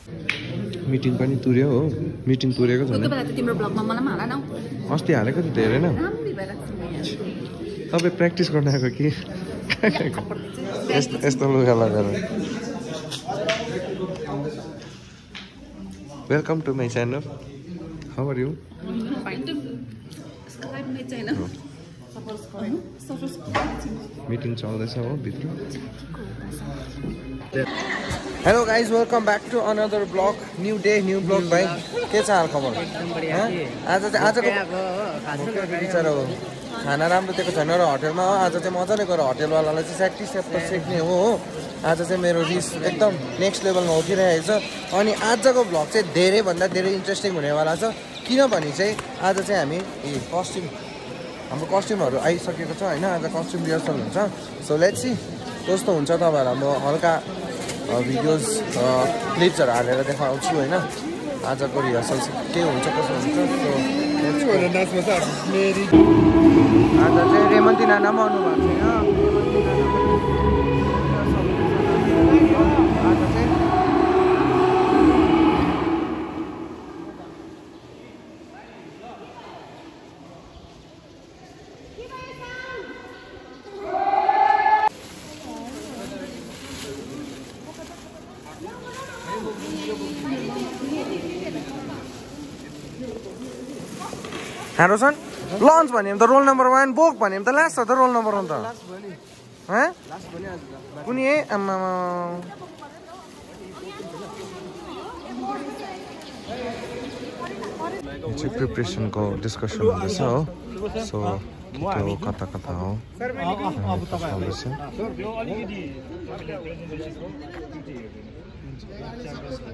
Meeting पनि तुर्यो हो meeting तुरेको छ कोही बेला त तिम्रो ब्लगमा मलाई पनि हाल न अस्ति हालेको त हेरेन तपाईँ प्र्याक्टिस गर्न आएको कि यस्तो लुगा लगाएर welcome to my channel how are you meeting चल्दैछ हो भित्र hello guys welcome back to another vlog new day new vlog भाइ के छ हाल खबर आजको बिचरा हो खाना राम्रो दिएको छैन र होटेलमा हो आज चाहिँ मजाले गएर होटेलवालालाई चाहिँ स्याटिस्फ्याक्टर सेक्ने हो आज चाहिँ मेरो रिस एकदम नेक्स्ट लेभलमा उठिरहेको छ अनि आजको ब्लग चाहिँ धेरैभन्दा धेरै इन्ट्रेस्टिङ हुनेवाला छ किनभने चाहिँ आज चाहिँ हामी कस्ट्युम हाम्रो कस्ट्युमहरू आइसकेको छ होइन आज कस्ट्युम रिहर्सल हुन्छ सो लेट्स सी कस्तो हुन्छ तपाईँहरूलाई म हल्का भिडियोज क्लिप्सहरू हालेर देखाउँछु होइन आजको रिहर्सल के हुन्छ कसो हुन्छ सो आज चाहिँ रेमन्ती नाना पनि आउनु भएको छैन आज चाहिँ रोशन लन्च भने त रोल नम्बर 1 बोक भने त लास्ट त रोल नम्बर 1 त कुनै आमा चाहिँ प्रिपरेसनको डिस्कसन हुँदैछ हो सो त्यो कता कता हो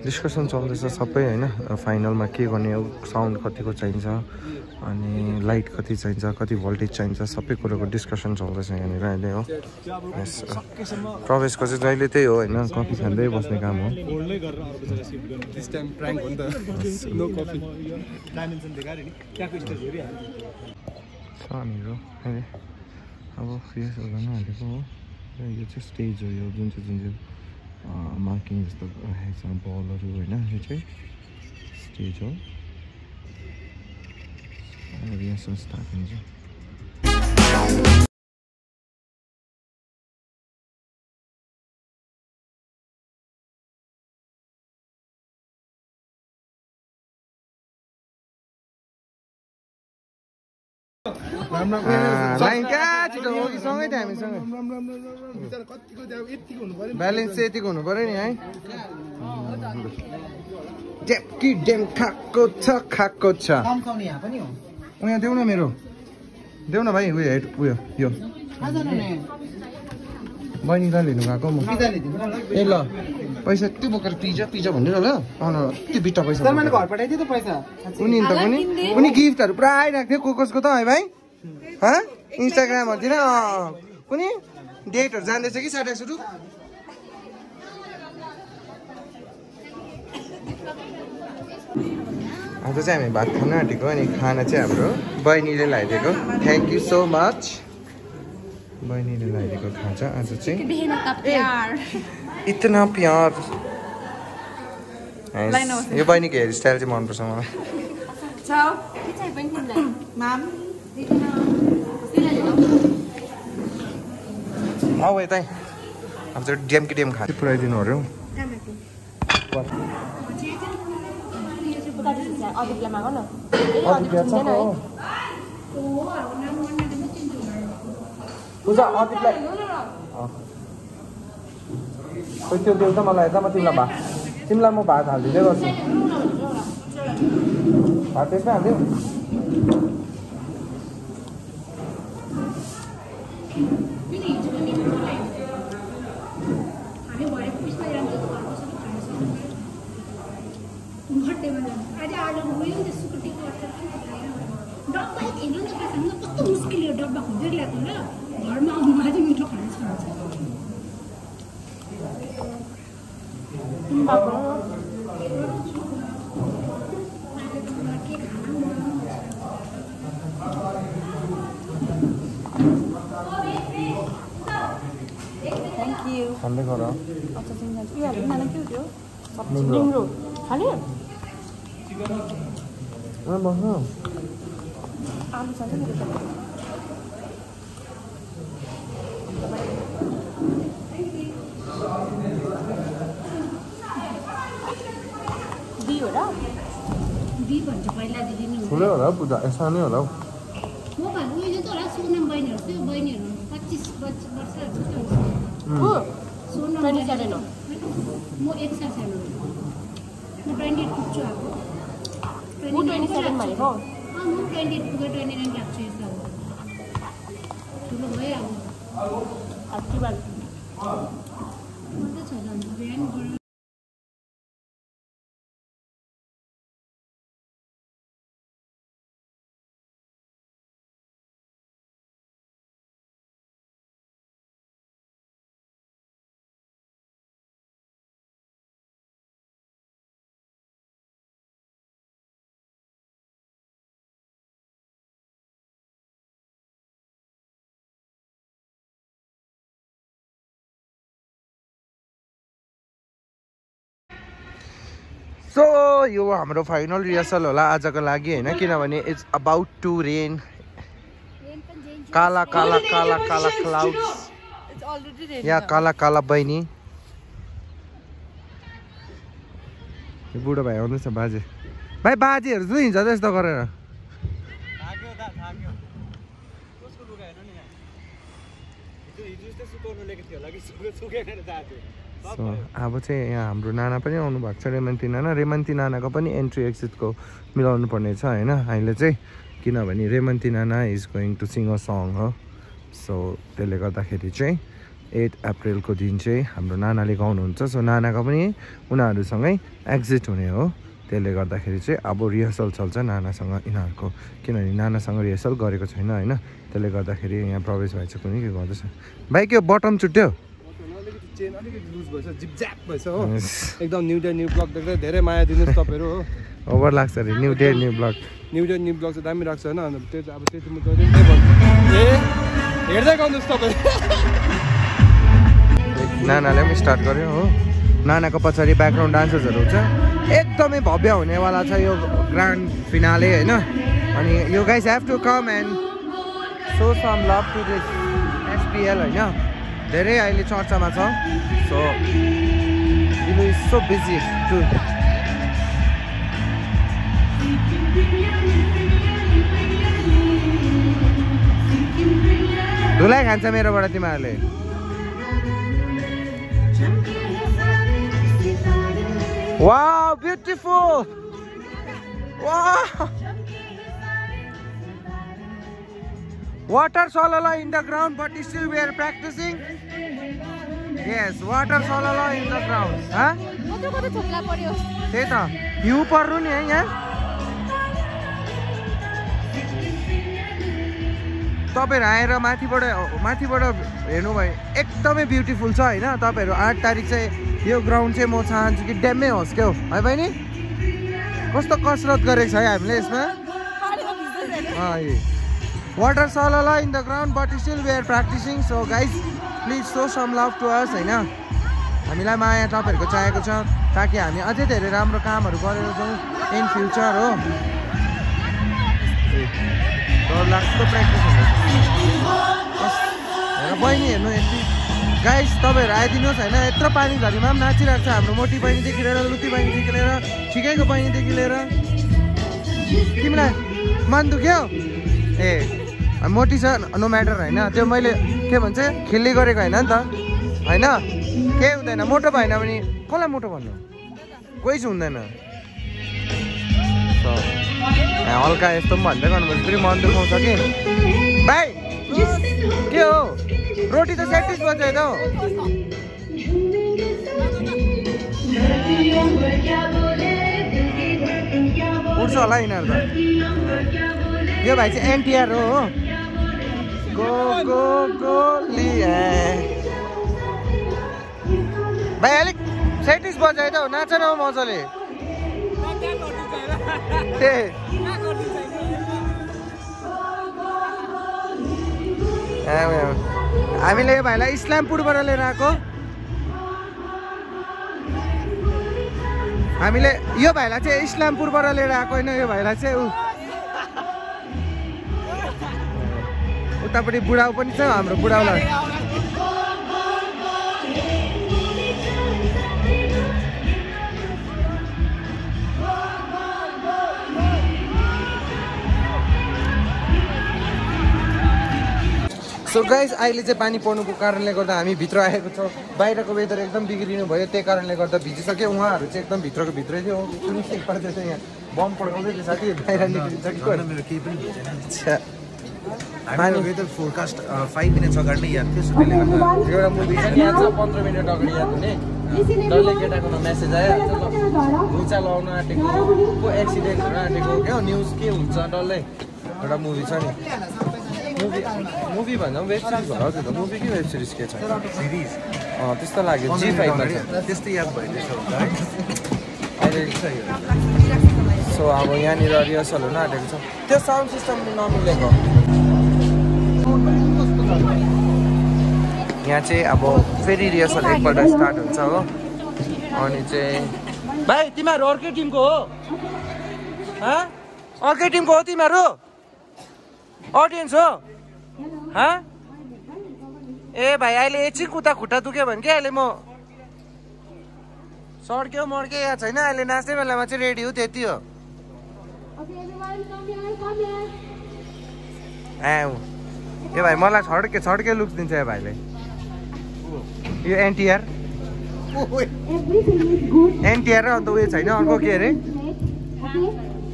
डिस्कसन चल्दैछ सबै होइन फाइनलमा के गर्ने हो साउन्ड कतिको चाहिन्छ अनि लाइट कति चाहिन्छ कति भोल्टेज चाहिन्छ सबै कुरोको डिस्कसन चल्दैछ यहाँनिर अहिले हो प्रवेशको चाहिँ जहिले त्यही हो होइन कफी खाँदै बस्ने काम हो हामीहरू अहिले अब रिहर्सल गर्न हालेको हो यो चाहिँ स्टेज हो यो जुन चाहिँ मार्किङ जस्तो राखेको छ बलहरू होइन यो चाहिँ स्टेज हो रिहर्सल स्टार्ट हुन्छ लाइन क्या छिटो हो कि सँगै थियो हामीसँग ब्यालेन्स चाहिँ यतिको हुनु पऱ्यो नि है डेप्की डेम खाएको छ उयो देऊ न मेरो देऊ न भाइ उयो हेड उयो यो बहिनीलाई लिनु गएको म ए ल पैसा त्यो बोकेर पिज्जा भन्नु ल त्यो बिटा पैसा घर पठाइदियो त पैसा उनी गिफ्टहरू पुरा आइरहेको थियो कोकसको त है भाइ इन्स्टाग्रामहरूतिर कुनै डेटहरू जाँदैछ कि साढे सुरु आज चाहिँ हामी भात खान आँटेको अनि खाना चाहिँ हाम्रो बहिनीले ल्याइदिएको थ्याङ्क यू सो मच बहिनीले ल्याइदिएको खाजा आज चाहिँ इतना प्यार यो बहिनीको हेयर स्टाइल चाहिँ मनपर्छ मलाई आऊ यतै अब चाहिँ डेमकी डेम खाँदै पुऱ्याइदिनु अरे हौ त्यो देऊ त मलाई यता म तिमीलाई म भात हालिदिँदै गर्छु भात त्यसमै हालिदिउँ खाँदै गर निम्रो खाने बस्नु आलु छ नि दी हो र दी भन्छ पहिला दिदी नि ठुलै होला पूजा सानै होला हौ म भन्नु उहिले त होला सोनम बहिनीहरु थियो बहिनीहरु 25 वर्षहरु थियो सोनम 27 हो म 1 साल सानो म 28 पुग्छु अब उ 27 भनेको म 28 पुगे 29 लाग्छु यसो ठुलो भयो अब अस्ति बार म त छ नि बिहान सो यो हाम्रो फाइनल रिहर्सल होला आजको लागि हैन किनभने इट्स अबाउट टु रेन काला काला काला काला क्लाउड्स या काला काला बहिनी यो बुढो भाइ आउँदैछ बाजे भाइ बाजेहरू चाहिँ हिँड्छ त्यस्तो गरेर अब चाहिँ यहाँ हाम्रो नाना पनि आउनु भएको छ रेमन्ती नानाको पनि एन्ट्री एक्जिटको मिलाउनु पर्ने छ होइन अहिले चाहिँ किनभने रेमन्ती नाना is going to sing a song हो सो त्यसले गर्दाखेरि चाहिँ 8 अप्रिलको दिन चाहिँ हाम्रो नानाले गाउनुहुन्छ सो नानाको पनि उनीहरूसँगै एक्जिट हुने हो त्यसले गर्दाखेरि चाहिँ अब रिहर्सल चल्छ नानासँग यिनीहरूको किनभने नानासँग रिहर्सल गरेको छैन होइन त्यसले गर्दाखेरि यहाँ प्रवेश भाइ चाहिँ कुनै के गर्दैछ भाइ के बटम चुट्यो चेन अलिकति लुज भएछ जिपज्याप भएछ हो एकदम न्यू डे न्यू ब्लग देख्दै धेरै माया दिनुहोस् तपाईँहरू हो ओभर लाग्छ अरे न्यू डे न्यू ब्लग चाहिँ दामी लाग्छ होइन अन्त त्यो अब त्यति म त्यही भन्छु ए हेर्दै गर्नुहोस् तपाईँ नानाले पनि स्टार्ट गर्यो हो नानाको पछाडि ब्याकग्राउन्ड डान्सर्सहरू हुन्छ एकदमै भव्य हुनेवाला छ यो ग्रान्ड फिनाले होइन अनि you guys have to come and show some love to this SPL होइन धेरै अहिले चर्चामा छ so Dilu is so busy to धुलाई खान्छ मेरोबाट तिमीहरूले wow beautiful wow water solala in the ground but still we are practicing yes water solala in the ground ha कतो थोक्ला पर्यो त्यही त भ्यू पर्नु नि है यहाँ तपाईहरु आएर माथिबाट हेर्नु भयो एकदमै ब्युटिफुल छ हैन तपाईहरु 8 तारिक चाहिँ यो ग्राउन्ड चाहिँ म चाहन्छु कि ड्यामै होस् के हो है बहिनी कस्तो कसरत गरेको छ है हामीले यसमा water solala in the ground but still we are practicing so guys please show some love to us हैन हामीलाई माया तपाईहरुको चाहिएको छ ताकि हामी अझै धेरै राम्रो कामहरु गरेर जाउँ इन फ्युचर हो डर लाग्दो प्र्याक्टिस हुँदैछ हेर बहिनी हेर्नु यति गाइस तपाईहरु आइदिनुहोस् हैन यत्रो पानी झरीमा पनि नाचिरहेको छ हाम्रो मोटी बहिनीदेखि लिएर लुती बहिनीदेखि लिएर ठिकैको बहिनीदेखि लिएर तिमीलाई मन दुख्यो ए मोटी छ नो म्याटर होइन त्यो मैले के भन्छ खेल्ने गरेको होइन नि त होइन केही हुँदैन मोटो भएन भने कसलाई मोटो भन्नु कोही चाहिँ हुँदैन हल्का यस्तो पनि भन्दै गर्नुपर्छ फेरि मन दुखाउँछ कि भाइ के हो रोटी त 37 बजे त उठ्छ होला यिनीहरू त यो भाइ चाहिँ एनटिआर हो गो गो गोली भाइ अलिक 37 बजाइ त नाच न मजाले हामीले यो भाइलाई इस्लामपुरबाट लिएर आएको हामीले यो भाइलाई चाहिँ इस्लामपुरबाट लिएर आएको होइन यो भाइलाई चाहिँ उतापट्टि बुढाउ पनि छ हाम्रो बुढाउलाई सो गाइस अहिले चाहिँ पानी पर्नुको कारणले गर्दा हामी भित्र आएको छौँ बाहिरको वेदर एकदम बिग्रिनु भयो त्यही कारणले गर्दा भिजिसक्यो उहाँहरू चाहिँ एकदम भित्रको भित्रै थियो टुरिस्ट एकपल्ट चाहिँ यहाँ बम पड्काउँदै थियो साथी बाहिर निक्लिन्छ कि मेरो केही पनि भएन पानी वेदर फोरकास्ट 5 मिनट्स अगाडि नै याद थियो त्यसले गर्दा एउटा मुभी छ नि याद छ 15 मिनट अगाडि याद हुने डल्लै केटाको मेसेज आयो घुइँचा लगाउन आँटेको को एक्सिडेन्ट हुन आँटेको क्या न्युज के हुन्छ डल्लै एउटा मुभी छ नि मुभी भन्दा पनि वेब सिरिज भयो त्यो त मुभी कि वेब सिरिज के छ सिरिज त्यस्तो लाग्यो G5 मा त्यस्तै याद भइरहेछ अहिले सो अब यहाँनिर रिहर्सल हुन आँटेको छ त्यो साउन्ड सिस्टम नमिलेको यहाँ चाहिँ अब फेरि रिहर्सल एकपल्ट स्टार्ट हुन्छ हो अनि चाहिँ भाइ तिमीहरू अर्कै टिमको हो अर्कै टिमको हो तिमीहरू अडियन्स हो ए भाइ अहिले एकछिन उता खुट्टा दुख्यो भने क्या अहिले म सड्क्यो मड्क्यो या छैन अहिले नाच्ने बेलामा चाहिँ रेडी हो त्यति हो ए भाइ मलाई छड्के लुक्स दिन्छ यो भाइले यो एनटिआर र अन्त उयो छैन अर्को के अरे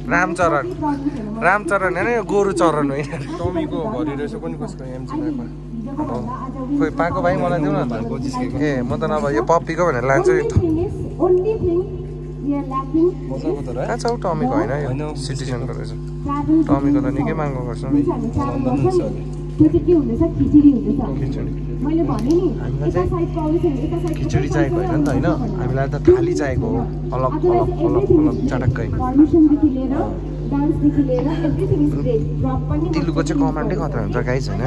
रामचरण होइन यो गोरु चरण होइन टमीको भरि रहेछ कुन कसको एमजीमा खोइ पाएको भाइ मलाई देऊ न त ए म त नभए यो पप्पीको भनेर लान्छु मजाको त कहाँ छ हौ टमीको होइन यो सिटिजनको रहेछ टमीको त निकै महँगो गर्छ खिचडी चाहिएको होइन नि त होइन हामीलाई त थाली चाहिएको हो अलग चटक्कै तिलुको चाहिँ कमान्डै खतरा हुन्छ गाइस होइन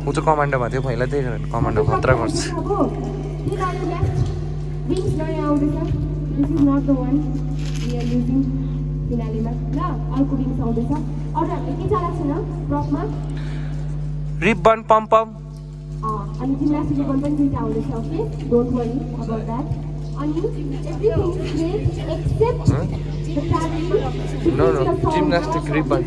ऊ चाहिँ कमान्डोमा थियो पहिला त्यही कारण कमान्डो खतरा गर्छ रिबन पम पम अनि जिम्नास्टिक रिबन पनि दुईटा आउँदैछ okay don't worry about that अनि everything is great except the travelling no gymnastic ribbon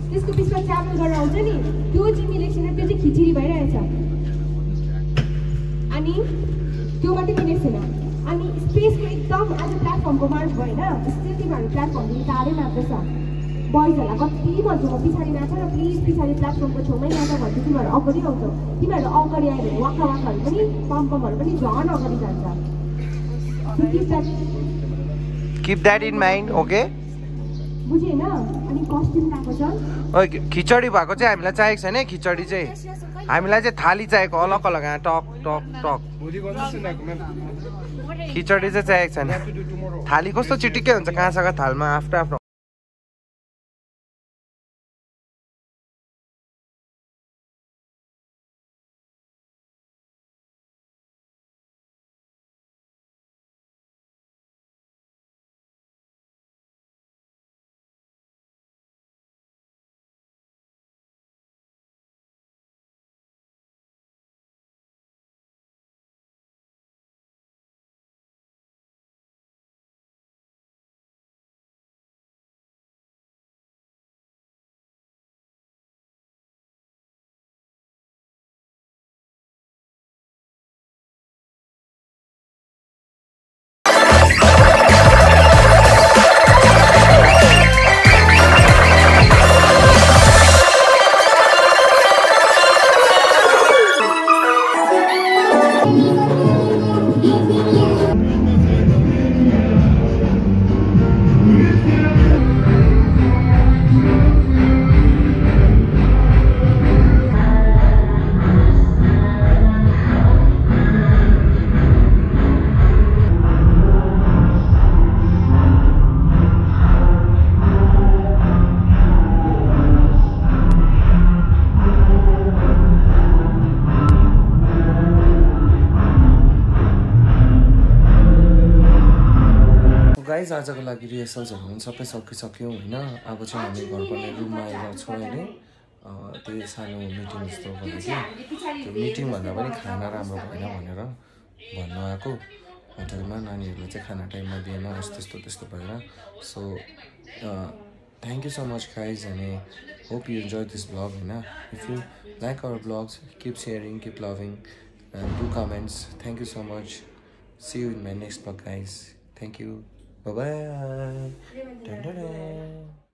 त्यसको बिचमा ट्राभल गरेर आउँछ नि त्यो जिम इलेक्सन त्यो चाहिँ खिचडी भइरहेछ अनि त्यो मात्रै मिलेको छैन अनि स्पेसको एकदम आज प्लेटफर्मको मार्च भएन स्टिल तिमीहरू प्लेटफर्मदेखि टाढै नाच्दैछ बॉयजहरूलाई कति भन्छु म पछाडि नाच र प्लिज पछाडि प्लेटफर्मको छेउमै नाच भन्छु तिमीहरू अगाडि आउँछौ तिमीहरू अगाडि आयो भने वाकाहरू पनि पम्पमहरू पनि झन् अगाडि जान्छ Keep that in mind, okay? बुझे हैन अनि कस्ट्युम ल्याएको छ ओइ खिचडी भएको चाहिँ हामीलाई चाहिएको छैन है खिचडी चाहिँ हामीलाई चाहिँ थाली चाहिएको अलग अलग टक टक टक खिचडी चाहिँ चाहिएको छैन थाली कस्तो चिटिक्कै हुन्छ काँसाको थालमा आफ्नो आफ्नो गाइज आजको लागि रिहर्सल्सहरू पनि सबै सकिसक्यो होइन। अब चाहिँ हामी घर पर्ने रुममा आइरहेको छौँ अहिले। त्यही सानो मिटिङ जस्तो भयो कि त्यो मिटिङ भन्दा पनि खाना राम्रो भएन भनेर भन्नु आएको होटलमा। नानीहरूलाई चाहिँ खाना टाइममा दिएन यस्तो त्यस्तो भएर। So thank you so much guys अनि hope you enjoy this blog होइन। If you like our blogs keep sharing keep loving and do comments. Thank you so much. See you in my next vlog guys. Thank you. Bye bye.